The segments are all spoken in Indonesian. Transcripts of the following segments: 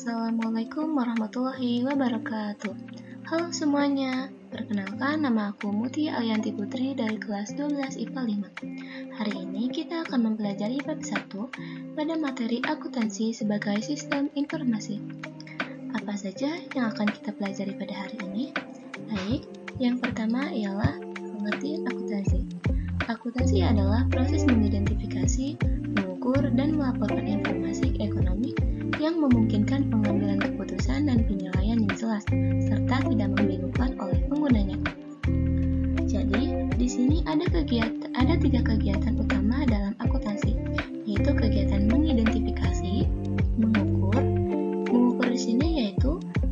Assalamualaikum warahmatullahi wabarakatuh. Halo semuanya, perkenalkan nama aku Muti Alianti Putri dari kelas 12 IPA 5. Hari ini kita akan mempelajari bab 1 pada materi akuntansi sebagai sistem informasi. Apa saja yang akan kita pelajari pada hari ini? Baik, yang pertama ialah pengertian akuntansi. Akuntansi adalah proses mengidentifikasi, mengukur, dan melaporkan informasi ekonomi yang memungkinkan pengambilan keputusan dan penilaian yang jelas, serta tidak membingungkan oleh penggunanya. Jadi, di sini ada tiga kegiatan utama dalam akuntansi, yaitu kegiatan mengidentifikasi, mengukur di sini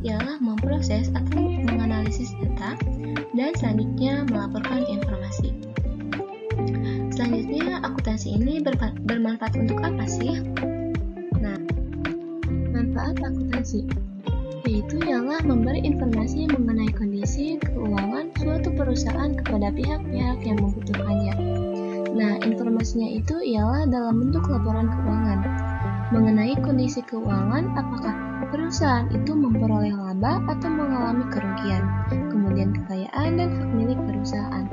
ialah memproses atau menganalisis data, dan selanjutnya melaporkan informasi. Selanjutnya, akuntansi ini bermanfaat untuk apa sih? Manfaat akuntansi yaitu ialah memberi informasi mengenai kondisi keuangan suatu perusahaan kepada pihak-pihak yang membutuhkannya. Nah, informasinya itu ialah dalam bentuk laporan keuangan mengenai kondisi keuangan, apakah perusahaan itu memperoleh laba atau mengalami kerugian, kemudian kekayaan dan hak milik perusahaan.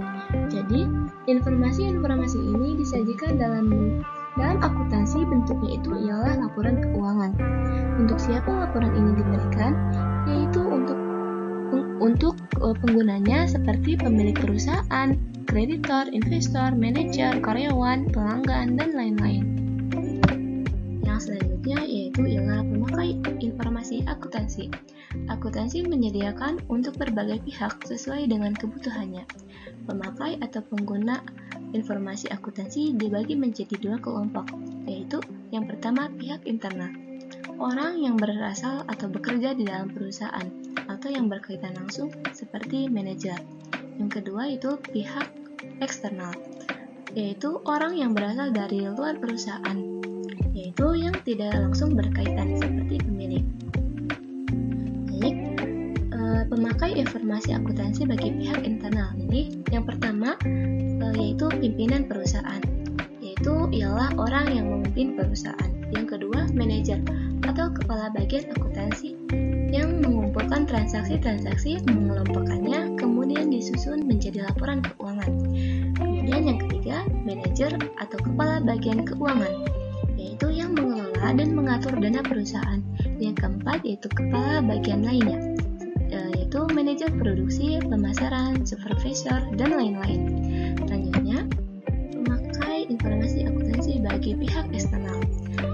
Jadi, informasi-informasi ini disajikan dalam akuntansi. Bentuknya itu ialah laporan keuangan. Untuk siapa laporan ini diberikan? Yaitu untuk penggunanya seperti pemilik perusahaan, kreditor, investor, manajer, karyawan, pelanggan, dan lain-lain. Yang selanjutnya ialah pemakai informasi akuntansi. Akuntansi menyediakan untuk berbagai pihak sesuai dengan kebutuhannya. Pemakai atau pengguna informasi akuntansi dibagi menjadi dua kelompok, yaitu yang pertama pihak internal, orang yang berasal atau bekerja di dalam perusahaan atau yang berkaitan langsung seperti manajer. Yang kedua itu pihak eksternal, yaitu orang yang berasal dari luar perusahaan, yaitu yang tidak langsung berkaitan seperti pemilik. Baik, pemakai informasi akuntansi bagi pihak internal ini yang pertama yaitu pimpinan perusahaan, yaitu ialah orang yang memimpin perusahaan. Yang kedua, manajer atau kepala bagian akuntansi yang mengumpulkan transaksi-transaksi, mengelompokkannya, kemudian disusun menjadi laporan keuangan. Kemudian yang ketiga, manajer atau kepala bagian keuangan, yaitu yang mengelola dan mengatur dana perusahaan. Yang keempat yaitu kepala bagian lainnya, yaitu manajer produksi, pemasaran, supervisor, dan lain-lain. Selanjutnya, memakai informasi akuntansi bagi pihak eksternal.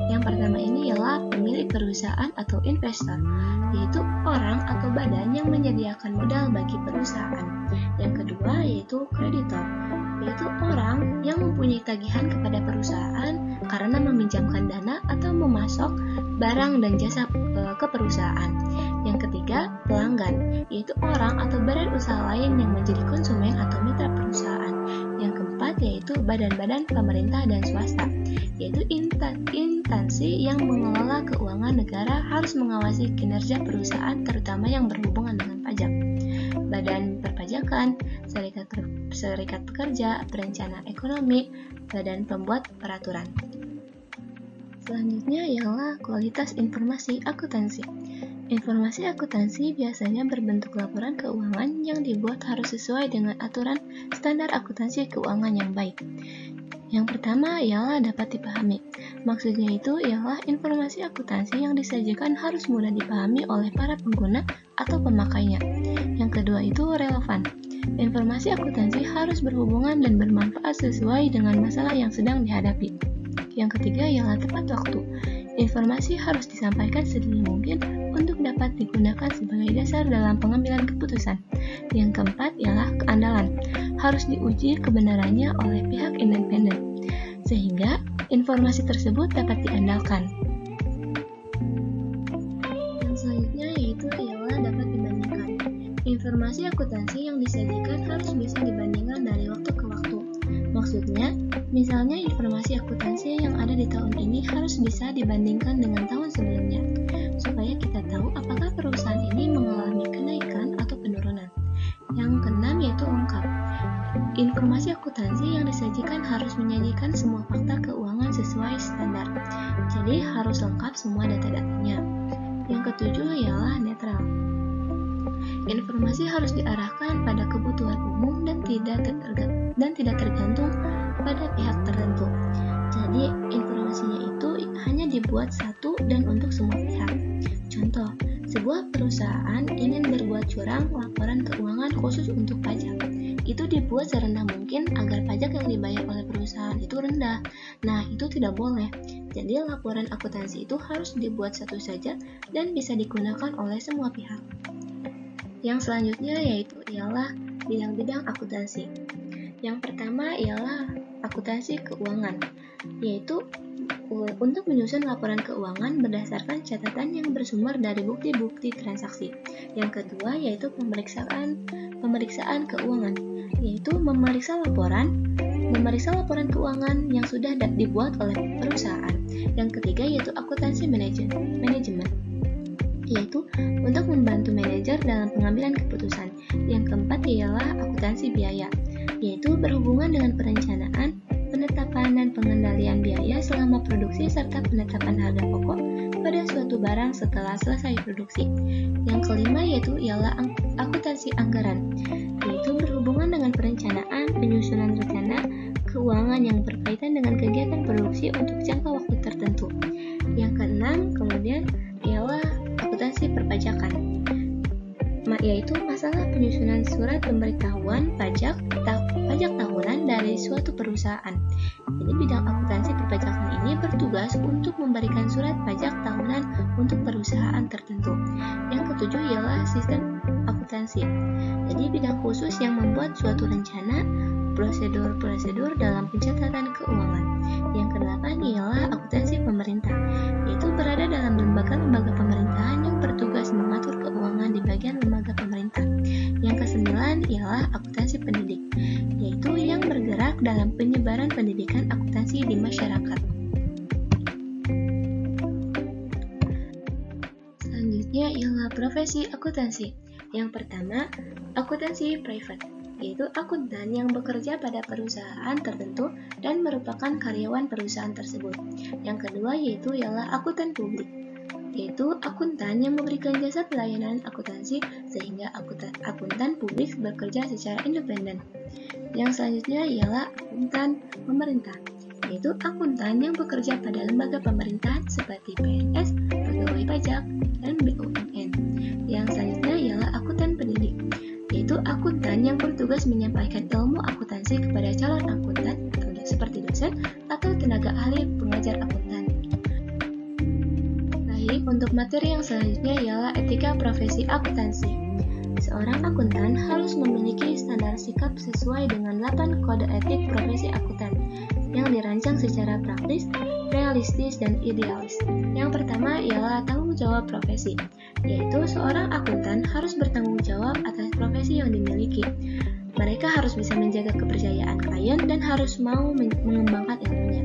Yang pertama ini ialah pemilik perusahaan atau investor, yaitu orang atau badan yang menyediakan modal bagi perusahaan. Yang kedua yaitu kreditor, yaitu orang yang mempunyai tagihan kepada perusahaan karena meminjamkan dana atau memasok barang dan jasa ke perusahaan. Yang ketiga, pelanggan, yaitu orang atau badan usaha lain yang menjadi konsumen atau mitra perusahaan. Yang keempat yaitu badan-badan pemerintah dan swasta, yaitu instansi yang mengelola keuangan negara harus mengawasi kinerja perusahaan terutama yang berhubungan dengan pajak. Badan perpajakan, serikat pekerja, perencana ekonomi, badan pembuat peraturan. Selanjutnya ialah kualitas informasi akuntansi. Informasi akuntansi biasanya berbentuk laporan keuangan yang dibuat harus sesuai dengan aturan standar akuntansi keuangan yang baik. Yang pertama ialah dapat dipahami. Maksudnya itu ialah informasi akuntansi yang disajikan harus mudah dipahami oleh para pengguna atau pemakainya. Yang kedua itu relevan. Informasi akuntansi harus berhubungan dan bermanfaat sesuai dengan masalah yang sedang dihadapi. Yang ketiga ialah tepat waktu. Informasi harus disampaikan sedini mungkin untuk dapat digunakan sebagai dasar dalam pengambilan keputusan. Yang keempat ialah keandalan. Harus diuji kebenarannya oleh pihak independen, sehingga informasi tersebut dapat diandalkan. Yang selanjutnya ialah dapat dibandingkan. Informasi akuntansi yang disajikan harus bisa dibandingkan dari waktu ke waktu. Maksudnya, misalnya informasi akuntansi yang ada di tahun ini harus bisa dibandingkan dengan tahun sebelumnya, supaya kita tahu apakah perusahaan ini mengalami kenaikan atau penurunan. Yang keenam yaitu lengkap. Informasi akuntansi yang disajikan harus menyajikan semua fakta keuangan sesuai standar, jadi harus lengkap semua data-datanya. Yang ketujuh ialah netral. Informasi harus diarahkan pada kebutuhan umum dan tidak tergantung pada pihak tertentu. Jadi, informasinya itu hanya dibuat satu dan untuk semua pihak. Contoh, sebuah perusahaan ingin berbuat curang laporan keuangan khusus untuk pajak. Itu dibuat serendah mungkin agar pajak yang dibayar oleh perusahaan itu rendah. Nah, itu tidak boleh. Jadi, laporan akuntansi itu harus dibuat satu saja dan bisa digunakan oleh semua pihak. Yang selanjutnya ialah bidang-bidang akuntansi. Yang pertama ialah akuntansi keuangan, yaitu untuk menyusun laporan keuangan berdasarkan catatan yang bersumber dari bukti-bukti transaksi. Yang kedua yaitu pemeriksaan keuangan, yaitu memeriksa laporan keuangan yang sudah dibuat oleh perusahaan. Yang ketiga yaitu akuntansi manajemen, yaitu untuk membantu manajer dalam pengambilan keputusan. Yang keempat ialah akuntansi biaya, yaitu berhubungan dengan perencanaan, penetapan dan pengendalian biaya selama produksi serta penetapan harga pokok pada suatu barang setelah selesai produksi. Yang kelima ialah akuntansi anggaran, yaitu berhubungan dengan perencanaan, penyusunan rencana keuangan yang berkaitan dengan kegiatan produksi untuk jangka waktu tertentu. Yang keenam kemudian ialah akuntansi perpajakan, yaitu masalah penyusunan surat pemberitahuan pajak tahunan dari suatu perusahaan. Jadi bidang akuntansi perpajakan ini bertugas untuk memberikan surat pajak tahunan untuk perusahaan tertentu. Yang ketujuh ialah sistem akuntansi. Jadi bidang khusus yang membuat suatu rencana, prosedur dalam pencatatan keuangan. Yang kedelapan ialah akuntansi pemerintah, yaitu berada dalam lembaga-lembaga pemerintahan yang bertugas mengatur keuangan di bagian lembaga pemerintah. Yang kesembilan ialah akuntansi pendidik, yaitu yang bergerak dalam penyebaran pendidikan akuntansi di masyarakat. Selanjutnya ialah profesi akuntansi. Yang pertama, akuntansi private, yaitu akuntan yang bekerja pada perusahaan tertentu dan merupakan karyawan perusahaan tersebut. Yang kedua ialah akuntan publik, yaitu akuntan yang memberikan jasa pelayanan akuntansi sehingga akuntan publik bekerja secara independen. Yang selanjutnya ialah akuntan pemerintah, yaitu akuntan yang bekerja pada lembaga pemerintahan seperti PNS, pegawai pajak, dan BUMN. Yang selanjutnya ialah akuntan pendidik, yaitu akuntan yang bertugas menyampaikan ilmu akuntansi kepada calon akuntan seperti dosen atau tenaga ahli pengajar akuntan. Baik, untuk materi yang selanjutnya ialah etika profesi akuntansi. Seorang akuntan harus memiliki standar sikap sesuai dengan 8 kode etik profesi akuntan yang dirancang secara praktis, realistis, dan idealis. Yang pertama ialah tanggung jawab profesi, yaitu seorang akuntan harus bertanggung jawab atas profesi yang dimiliki. Mereka harus bisa menjaga kepercayaan klien dan harus mau mengembangkan ilmunya.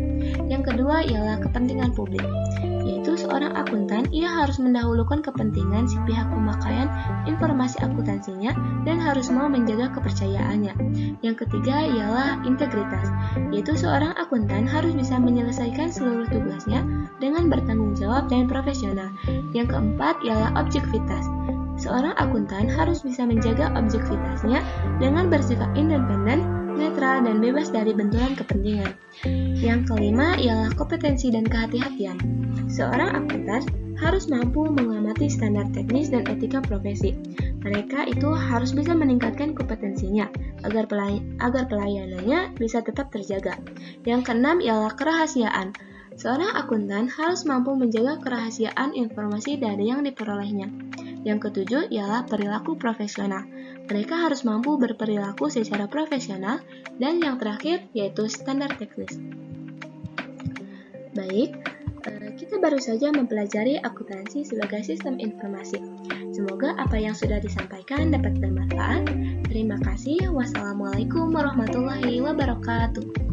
Yang kedua ialah kepentingan publik, yaitu seorang akuntan ia harus mendahulukan kepentingan si pihak pemakaian informasi akuntansinya dan harus mau menjaga kepercayaannya. Yang ketiga ialah integritas, yaitu seorang akuntan harus bisa menyelesaikan seluruh tugasnya dengan bertanggung jawab dan profesional. Yang keempat ialah objektivitas. Seorang akuntan harus bisa menjaga objektivitasnya dengan bersifat independen, netral, dan bebas dari benturan kepentingan. Yang kelima ialah kompetensi dan kehati-hatian. Seorang akuntan harus mampu mengamati standar teknis dan etika profesi. Mereka itu harus bisa meningkatkan kompetensinya agar pelayanannya bisa tetap terjaga. Yang keenam ialah kerahasiaan. Seorang akuntan harus mampu menjaga kerahasiaan informasi dari yang diperolehnya. Yang ketujuh ialah perilaku profesional. Mereka harus mampu berperilaku secara profesional. Dan yang terakhir yaitu standar teknis. Baik, kita baru saja mempelajari akuntansi sebagai sistem informasi. Semoga apa yang sudah disampaikan dapat bermanfaat. Terima kasih. Wassalamualaikum warahmatullahi wabarakatuh.